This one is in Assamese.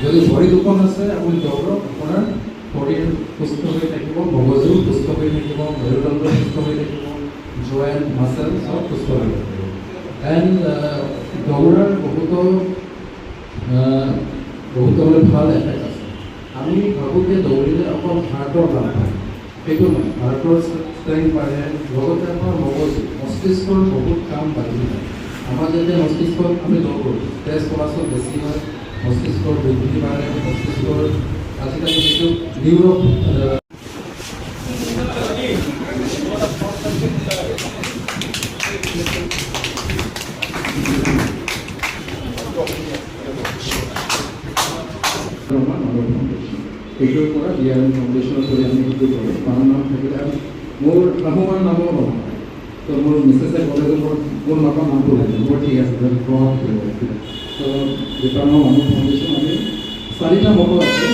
যদি ভৰি দুখন আছে আপুনি দৌৰক, আপোনাৰ শৰীৰ সুস্থ হৈ থাকিব, মগজু সুস্থ হৈ থাকিব, মেৰুদণ্ড সুস্থ হৈ থাকিব, জইণ্ট মাছেল চব সুস্থ হৈ থাকিব। এণ্ড দৌৰাৰ বহুতো ভাল এফেক্ট আছে। আমি ভাবোঁ যে দৌৰিলে অকল হাৰ্টৰ কাম হয়, সেইটো নহয়। হাৰ্টৰ ষ্ট্ৰেংথ বাঢ়ে, লগতে আমাৰ মগজু মস্তিষ্কৰ বহুত কাম বাঢ়ি যায়। আমাৰ যেতিয়া মস্তিষ্কত আমি দৌৰোঁ, তেজ চলাচল বেছি হয়, মস্তিষ্কৰ বৃদ্ধি বাঢ়ে, মস্তিষ্কৰ আজিকালি যিটো এইটোৰ পৰা DRM ফাউণ্ডেশ্যনৰ পৰা আমি সেইটো কৰোঁ। মাৰ নাম থাকিলে মোৰ শাহুমাৰ নামো নহয়, তো মোৰ মিছেছে ক'লে যে মোৰ মাকৰ নামটো লাগে, মোৰ ঠিক আছে তো যেতিয়া আমাৰ মানুহ ফাউণ্ডেশ্যন আমি 4টা মটো আছে।